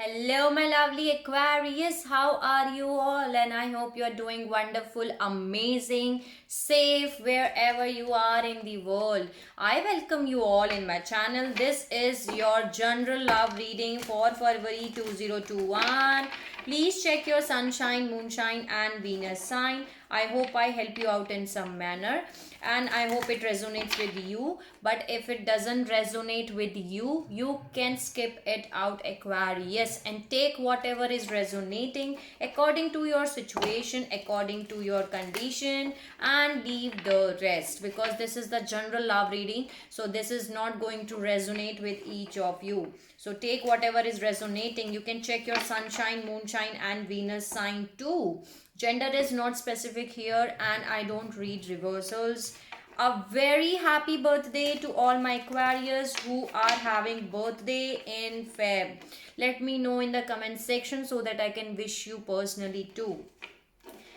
Hello, my lovely Aquarius. How are you all? And I hope you are doing wonderful, amazing, safe wherever you are in the world. I welcome you all in my channel. This is your general love reading for February 2021. Please check your sunshine, moonshine, and Venus sign. I hope I help you out in some manner and I hope it resonates with you. But if it doesn't resonate with you, you can skip it out, Aquarius, and take whatever is resonating according to your situation, according to your condition, and leave the rest, because this is the general love reading, so this is not going to resonate with each of you. So take whatever is resonating. You can check your sunshine, moonshine, and Venus sign too. Gender is not specific here, and I don't read reversals. A very happy birthday to all my Aquarius who are having birthday in Feb. Let me know in the comment section so that I can wish you personally too.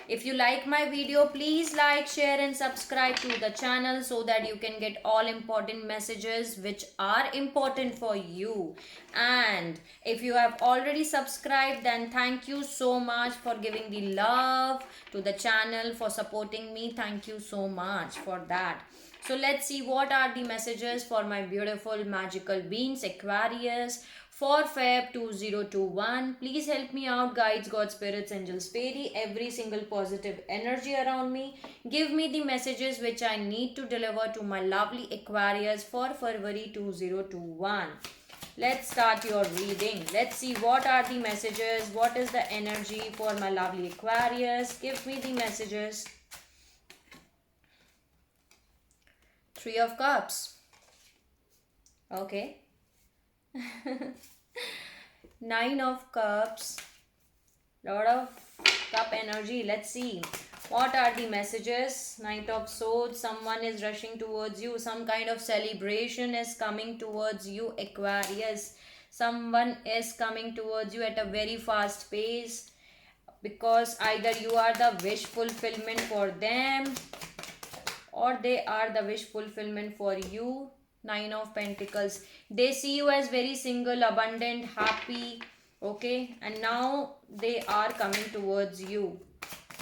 If you like my video, please like, share and subscribe to the channel so that you can get all important messages which are important for you. And if you have already subscribed, then thank you so much for giving the love to the channel, for supporting me. Thank you so much for that. So let's see what are the messages for my beautiful magical beings, Aquarius, for Feb 2021. Please help me out, guides, God, spirits, angels, fairy, every single positive energy around me. Give me the messages which I need to deliver to my lovely Aquarius for February 2021. Let's start your reading. Let's see what are the messages. What is the energy for my lovely Aquarius? Give me the messages. Three of Cups. Okay. Nine of Cups. Lot of cup energy. Let's see. What are the messages? Knight of Swords. Someone is rushing towards you. Some kind of celebration is coming towards you, Aquarius. Someone is coming towards you at a very fast pace, because either you are the wish fulfillment for them or they are the wish fulfillment for you. Nine of Pentacles. They see you as very single, abundant, happy. Okay. And now they are coming towards you.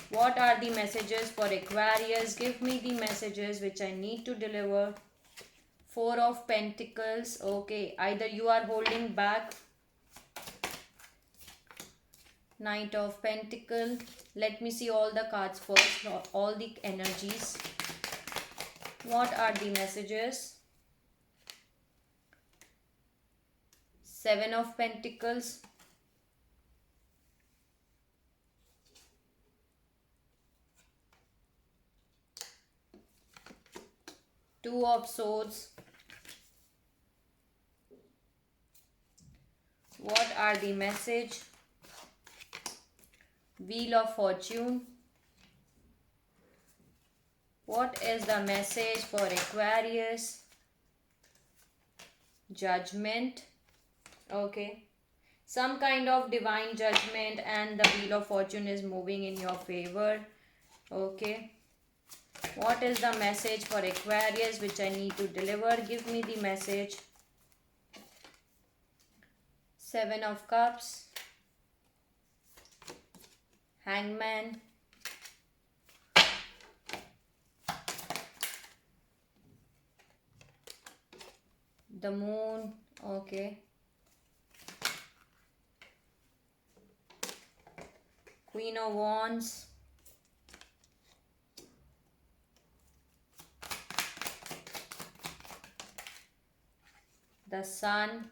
What are the messages for Aquarius? Give me the messages which I need to deliver. Four of Pentacles. Okay. Either you are holding back. Knight of Pentacles. Let me see all the cards first. All the energies. What are the messages? Seven of Pentacles. Two of Swords. What are the message? Wheel of Fortune. What is the message for Aquarius? Judgment. Okay. Some kind of divine judgment, and the Wheel of Fortune is moving in your favor. Okay. What is the message for Aquarius which I need to deliver? Give me the message. Seven of Cups. Hangman. The Moon. Okay. Queen of Wands. The Sun.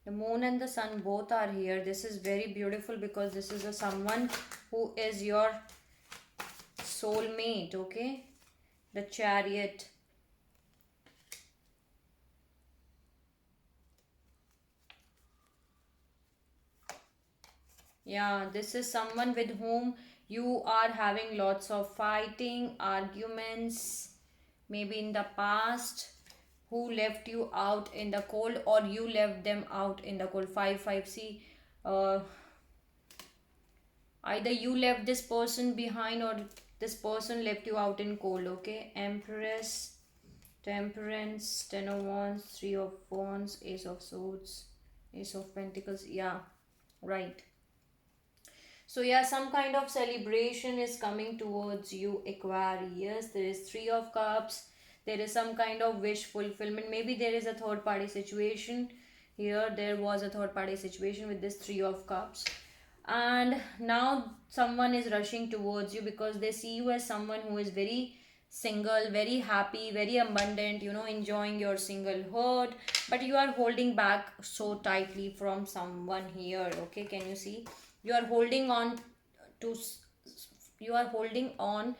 The Moon and the Sun both are here. This is very beautiful because this is someone who is your soulmate. Okay. The Chariot. Yeah, this is someone with whom you are having lots of fighting, arguments, maybe in the past, who left you out in the cold, or you left them out in the cold. 5-5. See, either you left this person behind or this person left you out in cold. Okay. Empress, Temperance, Ten of Wands, Three of Wands, Ace of Swords, Ace of Pentacles. Yeah. right? So yeah, some kind of celebration is coming towards you, Aquarius. There is Three of Cups. There is some kind of wish fulfillment. Maybe there is a third party situation here. There was a third party situation with this Three of Cups. And now someone is rushing towards you because they see you as someone who is very single, very happy, very abundant, enjoying your singlehood. But you are holding back so tightly from someone here. Okay, can you see? You are holding on to you are holding on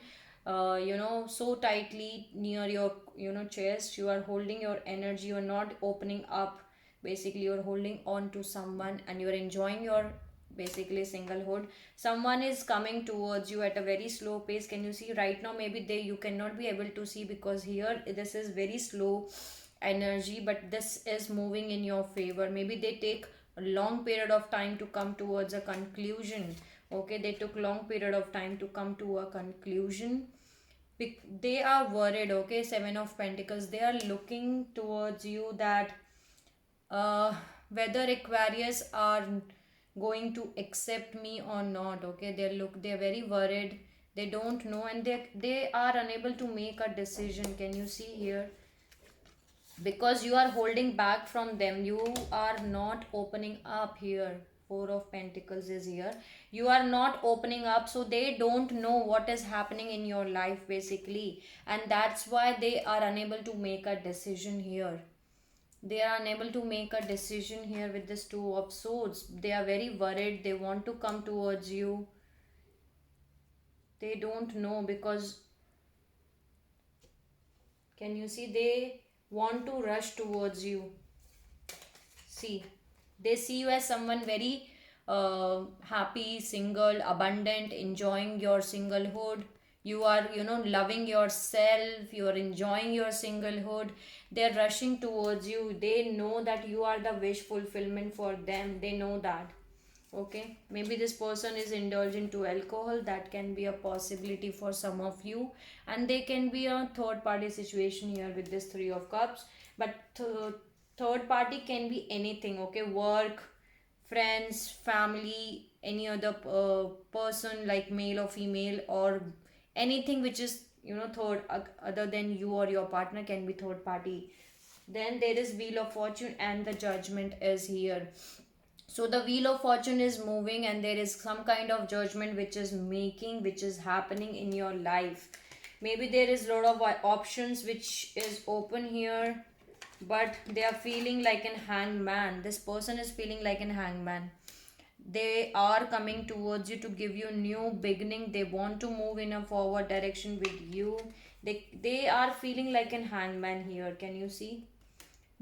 so tightly near your chest. You are holding your energy, you are not opening up. Basically, you're holding on to someone and you're enjoying your basically singlehood. Someone is coming towards you at a very slow pace. Can you see right now? Maybe they you cannot be able to see because here this is very slow energy, but this is moving in your favor. Maybe they take a long period of time to come towards a conclusion. Okay, they took long period of time to come to a conclusion. They are worried. Okay, Seven of Pentacles, they are looking towards you that uh whether Aquarius are going to accept me or not. Okay, they're very worried. They don't know, and they are unable to make a decision. Can you see here? Because you are holding back from them, you are not opening up here. Four of Pentacles is here. You are not opening up, so they don't know what is happening in your life basically, and that's why they are unable to make a decision here. They are unable to make a decision here with this Two of Swords. They are very worried. They want to come towards you. They don't know because can you see, they want to rush towards you. See, they see you as someone very happy, single, abundant, enjoying your singlehood. You are, loving yourself, you are enjoying your singlehood. They're rushing towards you. They know that you are the wish fulfillment for them. They know that. Okay, maybe this person is indulging to alcohol. That can be a possibility for some of you, and they can be a third party situation here with this Three of Cups. But third party can be anything. Okay, work, friends, family, any other person like male or female, or anything which is third other than you or your partner can be third party. Then there is Wheel of Fortune and the Judgment is here. So the Wheel of Fortune is moving and there is some kind of judgment which is happening in your life. Maybe there is a lot of options which is open here, but they are feeling like an hangman. This person is feeling like an hangman. They are coming towards you to give you new beginning. They want to move in a forward direction with you. They are feeling like an hangman here. Can you see?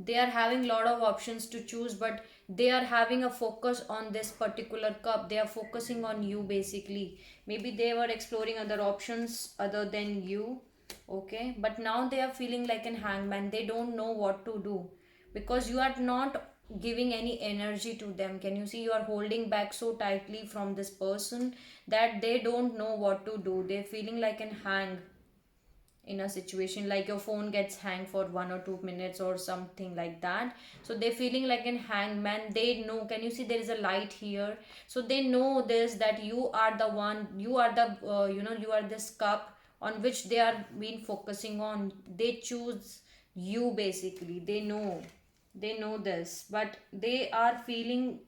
They are having a lot of options to choose, but they are having a focus on this particular cup. They are focusing on you basically. Maybe they were exploring other options other than you. Okay, but now they are feeling like an hangman. They don't know what to do because you are not giving any energy to them. Can you see? You are holding back so tightly from this person that they don't know what to do. They're feeling like an hang in a situation, like your phone gets hang for 1 or 2 minutes or something like that. So they're feeling like an hangman. They know, can you see there is a light here? So they know this, that you are the one, you are the you are this cup on which they are been focusing on. They choose you basically. They know this, but they are feeling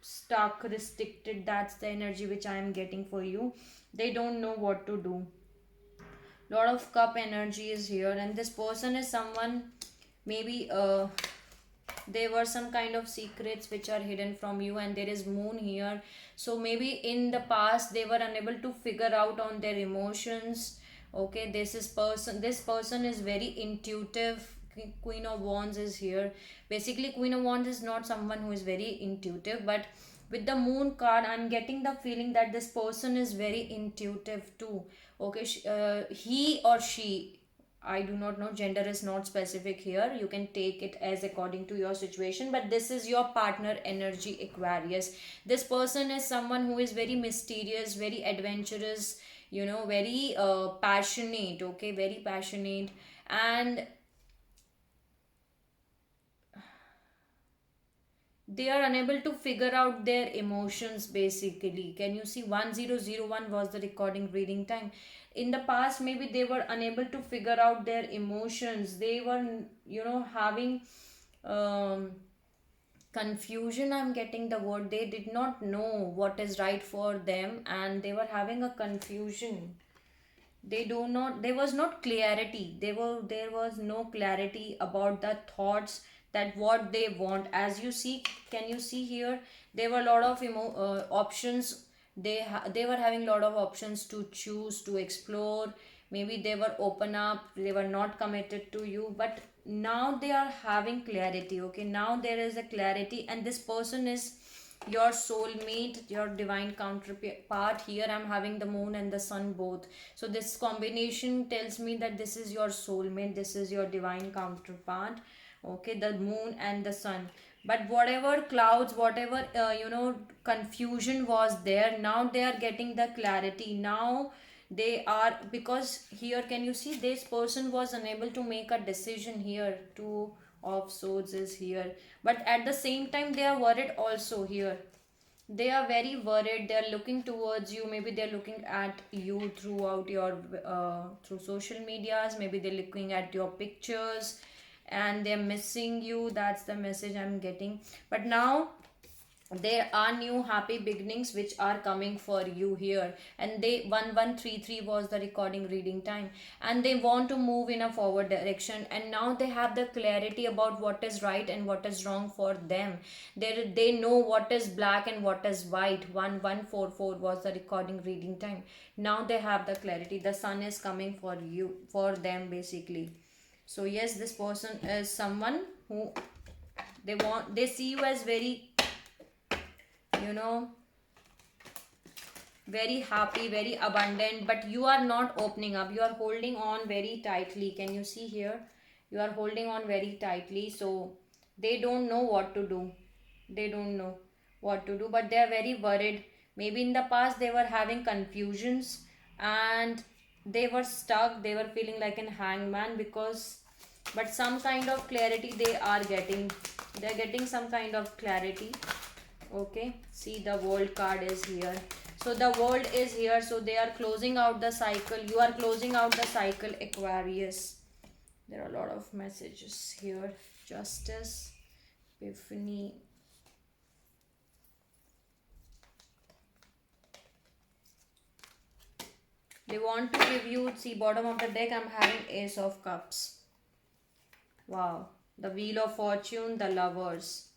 stuck, restricted. That's the energy which I am getting for you. They don't know what to do. Lot of cup energy is here, and this person is someone, maybe there were some kind of secrets which are hidden from you, and there is moon here. So maybe in the past they were unable to figure out on their emotions. Okay, this person is very intuitive. Queen of Wands is here. Basically, Queen of Wands is not someone who is very intuitive, but with the moon card I'm getting the feeling that this person is very intuitive too. Okay, he or she, I do not know, gender is not specific here. You can take it as according to your situation, but this is your partner energy, Aquarius. This person is someone who is very mysterious, very adventurous, very passionate. Okay, very passionate. And they are unable to figure out their emotions basically. Can you see 1001 was the recording reading time? In the past, maybe they were unable to figure out their emotions. They were, having um, confusion. I'm getting the word. They did not know what is right for them, and they were having a confusion. They do not, there was not clarity, there was no clarity about the thoughts, that what they want. As you see, can you see here, there were a lot of options. They were having a lot of options to choose, to explore. Maybe they were open up, they were not committed to you, but now they are having clarity. Okay, now there is a clarity, and this person is your soulmate, your divine counterpart. Here I'm having the moon and the sun both. So this combination tells me that this is your soulmate, this is your divine counterpart. Okay, the moon and the sun. But whatever clouds, whatever confusion was there, now they are getting the clarity. Now they are, because here can you see, this person was unable to make a decision here. Two of swords is here, but at the same time they are worried also here. They are very worried, they are looking towards you. Maybe they're looking at you throughout your through social medias. Maybe they're looking at your pictures and they're missing you. That's the message I'm getting. But now there are new happy beginnings which are coming for you here. And they 1133 was the recording reading time, and they want to move in a forward direction, and now they have the clarity about what is right and what is wrong for them. They know what is black and what is white. 1144 was the recording reading time. Now they have the clarity, the sun is coming for you, for them basically. So yes, this person is someone who they see you as very, you know very happy, very abundant, but you are not opening up. You are holding on very tightly. Can you see here, you are holding on very tightly. So they don't know what to do. They don't know what to do, but they are very worried. Maybe in the past they were having confusions, and they were stuck, they were feeling like an hangman, because but some kind of clarity they are getting. They're getting some kind of clarity. Okay, see, the world card is here. So the world is here, so they are closing out the cycle. You are closing out the cycle, Aquarius. There are a lot of messages here. Justice, Epiphany. They want to give you, see, bottom of the deck I'm having Ace of Cups. Wow, the Wheel of Fortune, the Lovers.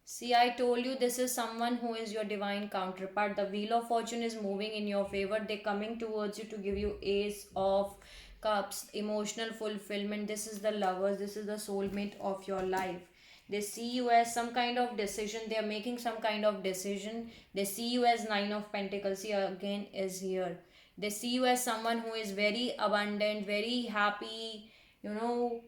See, I told you, this is someone who is your divine counterpart. The Wheel of Fortune is moving in your favor. They're coming towards you to give you Ace of Cups, emotional fulfillment. This is the Lovers. This is the soulmate of your life. They see you as some kind of decision. They are making some kind of decision. They see you as Nine of Pentacles. See, again is here. They see you as someone who is very abundant, very happy, you know,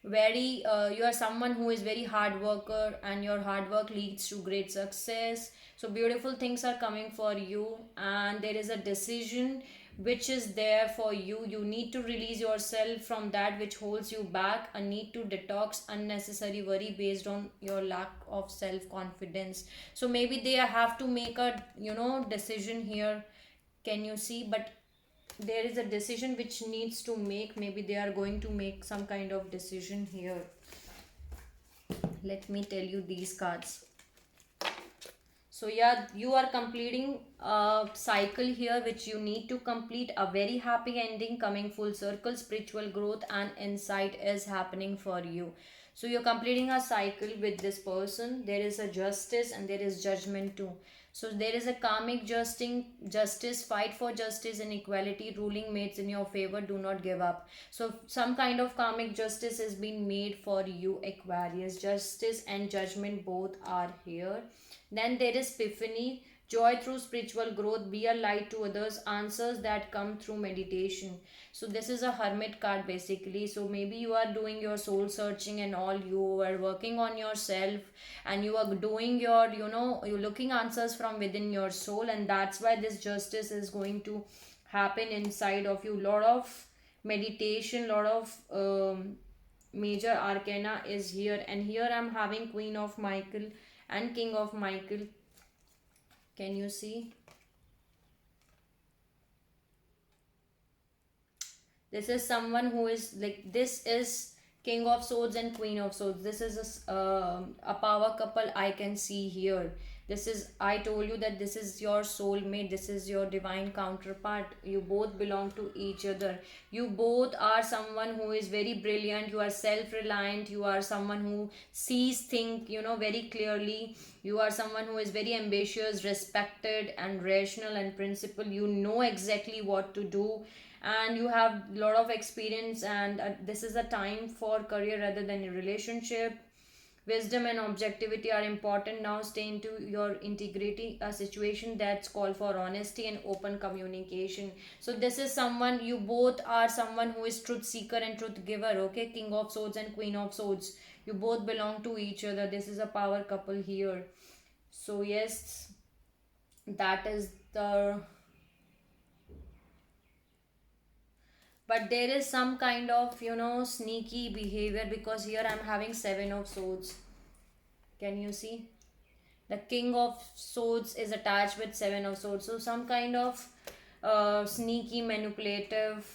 very you are someone who is very hard worker, and your hard work leads to great success. So beautiful things are coming for you, and there is a decision which is there for you. You need to release yourself from that which holds you back, and need to detox unnecessary worry based on your lack of self confidence. So maybe they have to make a decision here. Can you see? But there is a decision which needs to make. Maybe they are going to make some kind of decision here. Let me tell you these cards. So yeah, you are completing a cycle here which you need to complete. A very happy ending, coming full circle. Spiritual growth and insight is happening for you. So you're completing a cycle with this person. There is a justice and there is judgment too. So there is a karmic justice, fight for justice and equality, ruling mates in your favor, do not give up. So some kind of karmic justice has been made for you, Aquarius. Justice and judgment both are here. Then there is Epiphany, joy through spiritual growth, be a light to others, answers that come through meditation. So this is a hermit card basically. So maybe you are doing your soul searching and all, you are working on yourself, and you are doing your, you're looking answers from within your soul, and that's why this justice is going to happen inside of you. Lot of meditation, lot of major arcana is here, and here I'm having Queen of Michael and King of Michael. Can you see? This is someone who is like, this is King of Swords and Queen of Swords. This is a power couple I can see here. This is, I told you that this is your soulmate, this is your divine counterpart. You both belong to each other. You both are someone who is very brilliant. You are self reliant. You are someone who sees things, very clearly. You are someone who is very ambitious, respected, and rational and principled. You know exactly what to do, and you have a lot of experience, and this is a time for career rather than a relationship. Wisdom and objectivity are important now. Stay into your integrity. A situation that's called for honesty and open communication. So this is someone, you both are someone who is truth seeker and truth giver. Okay, King of Swords and Queen of Swords, you both belong to each other. This is a power couple here. So yes, that is the, but there is some kind of sneaky behavior, because here I'm having Seven of Swords. Can you see? The King of Swords is attached with Seven of Swords, so some kind of sneaky manipulative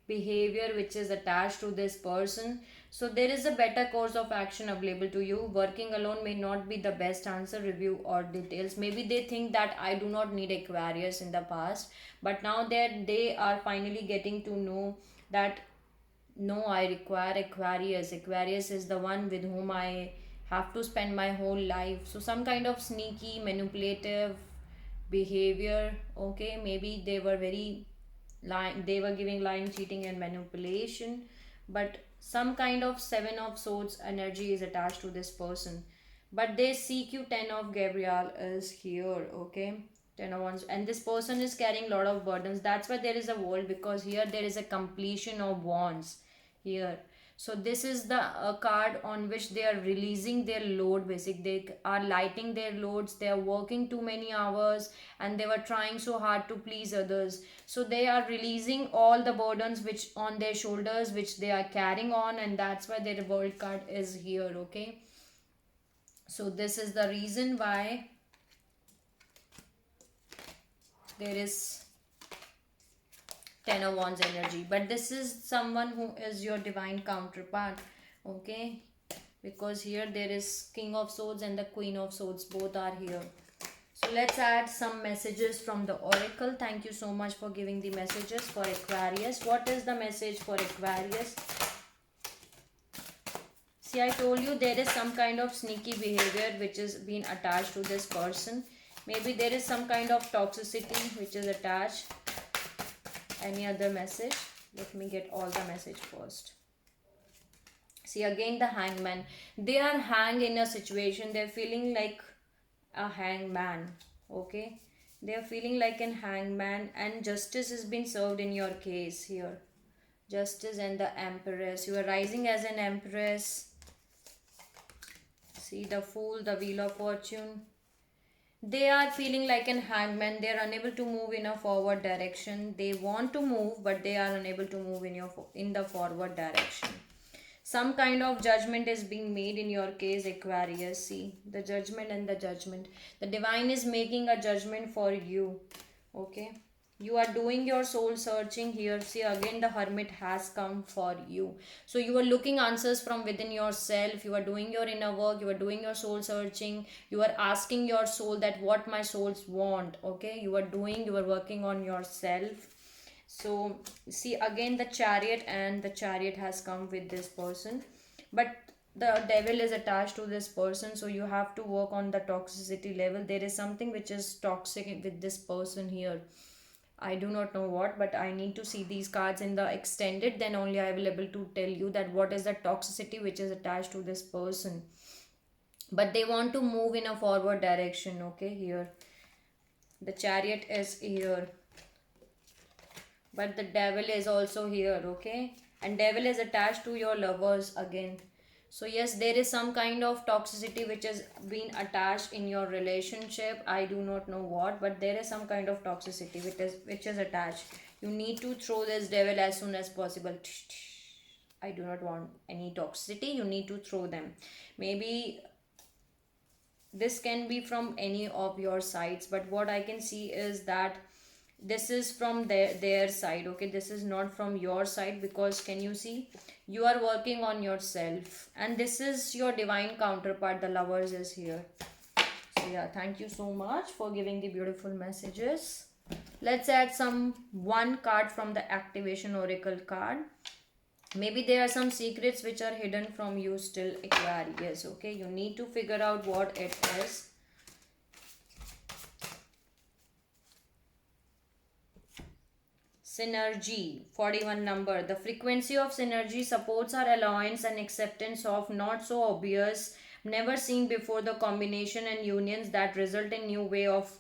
behavior which is attached to this person. So there is a better course of action available to you. Working alone may not be the best answer. Review or details. Maybe they think that I do not need Aquarius in the past, but now that they are finally getting to know that no, I require Aquarius. Aquarius is the one with whom I have to spend my whole life. So some kind of sneaky manipulative behavior. Okay, maybe they were very lying, they were giving lying, cheating, and manipulation. But some kind of Seven of Swords energy is attached to this person. But they seek you. Ten of Gabriel is here. Okay, Ten of Wands, and this person is carrying a lot of burdens. That's why there is a wall, because here there is a completion of wands here. So this is the card on which they are releasing their load. Basic, they are lighting their loads. They are working too many hours, and they were trying so hard to please others. So they are releasing all the burdens which on their shoulders, which they are carrying on, and that's why their world card is here. Okay, so this is the reason why there is Ten of Wands energy. But this is someone who is your divine counterpart. Okay, because here there is King of Swords and the Queen of Swords, both are here. So let's add some messages from the oracle. Thank you so much for giving the messages for Aquarius. What is the message for Aquarius? See, I told you there is some kind of sneaky behavior which is being attached to this person. Maybe there is some kind of toxicity which is attached. Any other message? Let me get all the message first. See, again the Hangman. They are hanged in a situation. They're feeling like a hangman. Okay, they are feeling like an hangman, and justice has been served in your case here. Justice and the Empress. You are rising as an Empress. See, the Fool, the Wheel of Fortune. They are feeling like an hangman. They are unable to move in a forward direction. They want to move, but they are unable to move in the forward direction. Some kind of judgment is being made in your case, Aquarius. See, the Judgment and the Judgment. The divine is making a judgment for you. Okay, you are doing your soul searching here. See, again the Hermit has come for you. So you are looking answers from within yourself. You are doing your inner work. You are doing your soul searching. You are asking your soul that what my souls want. Okay, you are working on yourself. So see, again the Chariot, and the Chariot has come with this person, but the devil is attached to this person. So you have to work on the toxicity level. There is something which is toxic with this person here. I do not know what, but I need to see these cards in the extended, then only I will able to tell you that what is the toxicity which is attached to this person. But they want to move in a forward direction. Okay, here the Chariot is here, but the devil is also here. Okay, and devil is attached to your lovers again. So yes, there is some kind of toxicity which has been attached in your relationship. I do not know what, but there is some kind of toxicity which is attached. You need to throw this devil as soon as possible. I do not want any toxicity, you need to throw them. Maybe this can be from any of your sides, but what I can see is that this is from their side. Okay, this is not from your side, because can you see, you are working on yourself, and this is your divine counterpart, the lovers is here. So yeah, thank you so much for giving the beautiful messages. Let's add some one card from the activation oracle card. Maybe there are some secrets which are hidden from you still, Aquarius. Okay, you need to figure out what it is. Synergy, 41 number. The frequency of synergy supports our alliance and acceptance of not so obvious, never seen before the combination and unions that result in new way of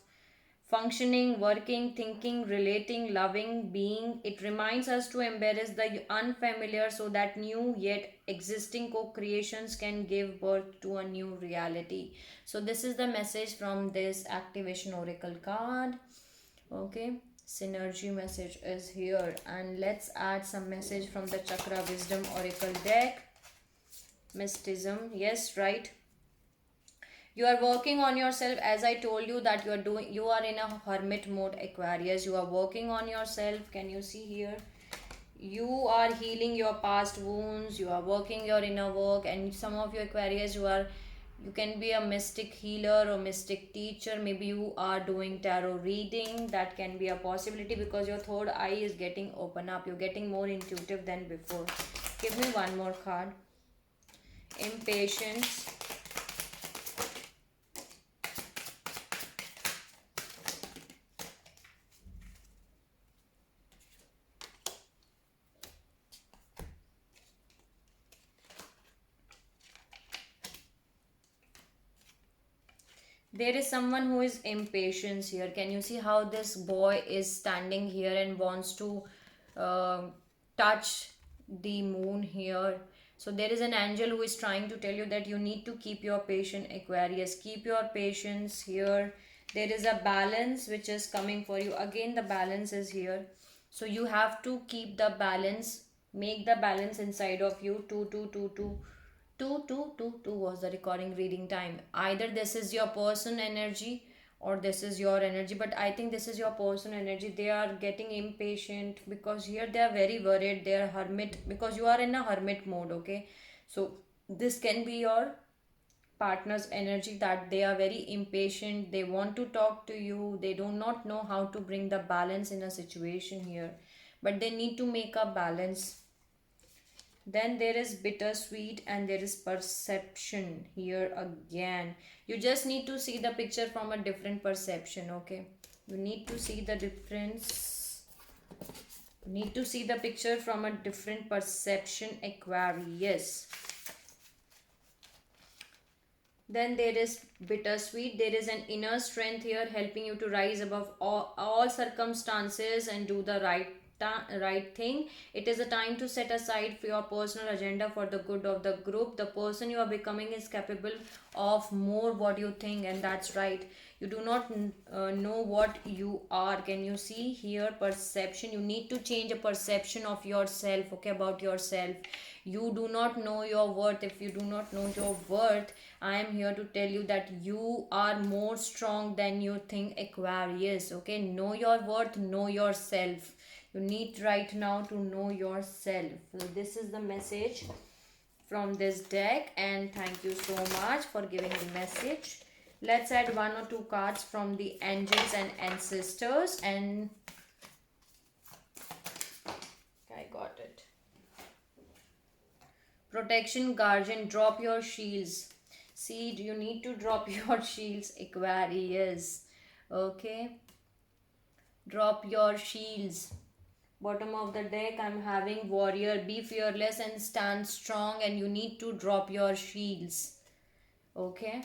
functioning, working, thinking, relating, loving, being. It reminds us to embrace the unfamiliar so that new yet existing co-creations can give birth to a new reality. So this is the message from this activation oracle card. Okay, synergy message is here, and let's add some message from the chakra wisdom oracle deck. Mysticism, yes, right. You are working on yourself, as I told you that you are in a hermit mode, Aquarius. You are working on yourself. Can you see here? You are healing your past wounds, you are working your inner work, and some of you Aquarius, you can be a mystic healer or mystic teacher. Maybe you are doing tarot reading. That can be a possibility, because your third eye is getting open up. You're getting more intuitive than before. Give me one more card. Impatience. There is someone who is impatient here. Can you see how this boy is standing here and wants to touch the moon here? So there is an angel who is trying to tell you that you need to keep your patience, Aquarius. Keep your patience here. There is a balance which is coming for you. Again, the balance is here. So you have to keep the balance. Make the balance inside of you. 2 was the recording reading time. Either this is your person energy or this is your energy, but I think this is your person energy. They are getting impatient because here they are very worried. They are hermit, because you are in a hermit mode. Okay, so this can be your partner's energy, that they are very impatient. They want to talk to you. They do not know how to bring the balance in a situation here, but they need to make a balance. Then there is bittersweet, and there is perception here again. You just need to see the picture from a different perception. Okay, you need to see the difference. You need to see the picture from a different perception, Aquarius. Then there is bittersweet. There is an inner strength here helping you to rise above all circumstances and do the right thing. It is a time to set aside for your personal agenda for the good of the group. The person you are becoming is capable of more what you think, and that's right. You do not know what you are. Can you see here? Perception. You need to change a perception of yourself. Okay, about yourself. You do not know your worth. If you do not know your worth, I am here to tell you that you are more strong than you think, Aquarius. Okay, know your worth, know yourself. You need right now to know yourself. So this is the message from this deck, and thank you so much for giving the message. Let's add one or two cards from the angels and ancestors, and I got it. Protection, guardian, drop your shields. See, you need to drop your shields, Aquarius. Okay, drop your shields. Bottom of the deck, I'm having warrior. Be fearless and stand strong, and you need to drop your shields. Okay.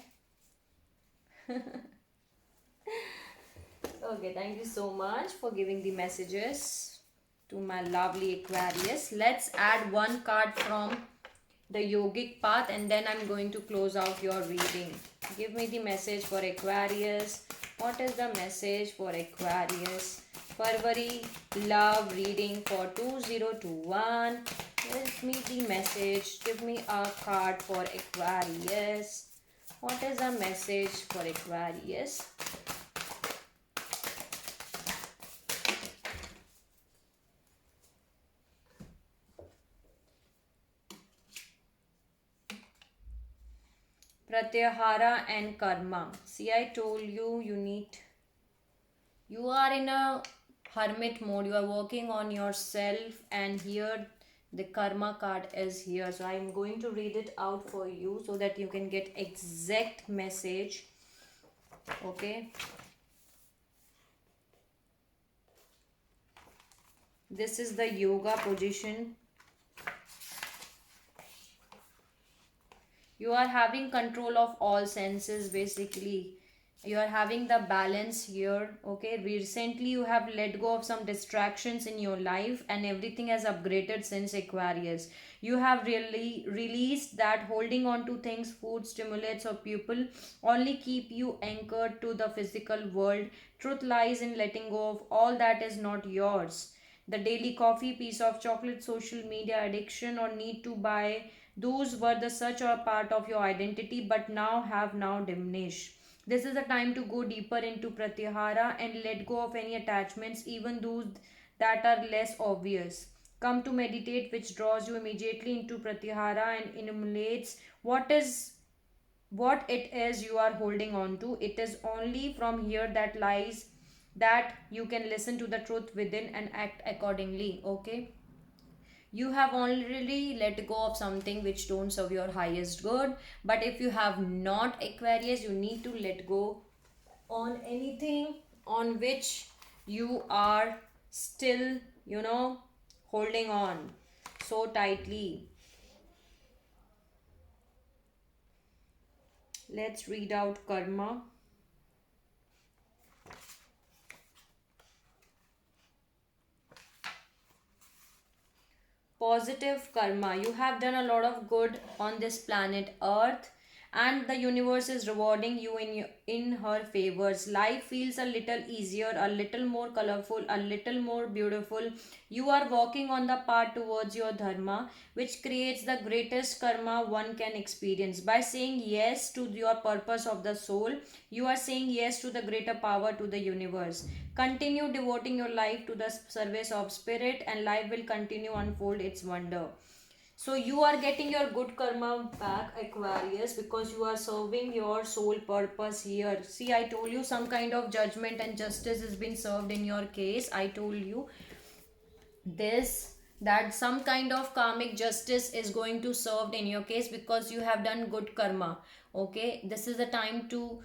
Okay, thank you so much for giving the messages to my lovely Aquarius. Let's add one card from the yogic path, and then I'm going to close out your reading. Give me the message for Aquarius. What is the message for Aquarius? February love reading for 2021. Give me the message. Give me a card for Aquarius. What is a message for Aquarius? Pratyahara and karma. See, I told you you are in a hermit mode. You are working on yourself, and here the karma card is here. So I'm going to read it out for you so that you can get exact message. Okay. This is the yoga position. You are having control of all senses, basically. You are having the balance here. Okay, recently you have let go of some distractions in your life, and everything has upgraded since Aquarius. You have really released that holding on to things, food, stimulates, or people only keep you anchored to the physical world. Truth lies in letting go of all that is not yours. The daily coffee, piece of chocolate, social media addiction, or need to buy, those were the such a part of your identity but now diminished. This is the time to go deeper into Pratyahara and let go of any attachments, even those that are less obvious. Come to meditate, which draws you immediately into Pratyahara and emulates what it is you are holding on to. It is only from here that lies that you can listen to the truth within and act accordingly. Okay, you have already let go of something which don't serve your highest good, but if you have not, Aquarius, you need to let go on anything on which you are still, holding on so tightly. Let's read out karma. Positive karma. You have done a lot of good on this planet Earth, and the universe is rewarding you in her favors. Life feels a little easier, a little more colorful, a little more beautiful. You are walking on the path towards your dharma, which creates the greatest karma one can experience. By saying yes to your purpose of the soul, you are saying yes to the greater power, to the universe. Continue devoting your life to the service of spirit, and life will continue unfold its wonder. So you are getting your good karma back, Aquarius, because you are serving your soul purpose here. See, I told you some kind of judgment and justice has been served in your case. I told you this, that some kind of karmic justice is going to served in your case because you have done good karma. Okay, this is the time to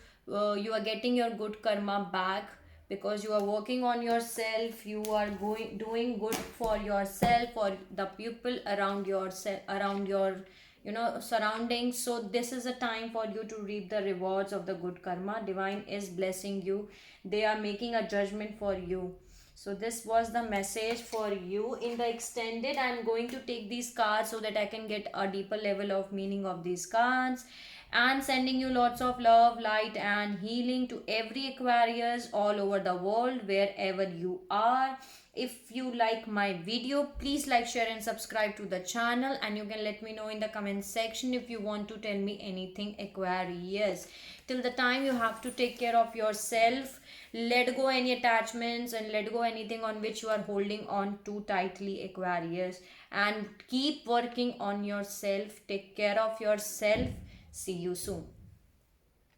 you are getting your good karma back because you are working on yourself. You are going doing good for yourself, for the people around yourself, around your surroundings. So this is a time for you to reap the rewards of the good karma. Divine is blessing you. They are making a judgment for you. So this was the message for you. In the extended, I'm going to take these cards so that I can get a deeper level of meaning of these cards, and sending you lots of love, light, and healing to every Aquarius all over the world, wherever you are. If you like my video, please like, share, and subscribe to the channel, and you can let me know in the comment section if you want to tell me anything, Aquarius. Till the time, you have to take care of yourself. Let go any attachments and let go anything on which you are holding on too tightly, Aquarius, and keep working on yourself. Take care of yourself. See you soon.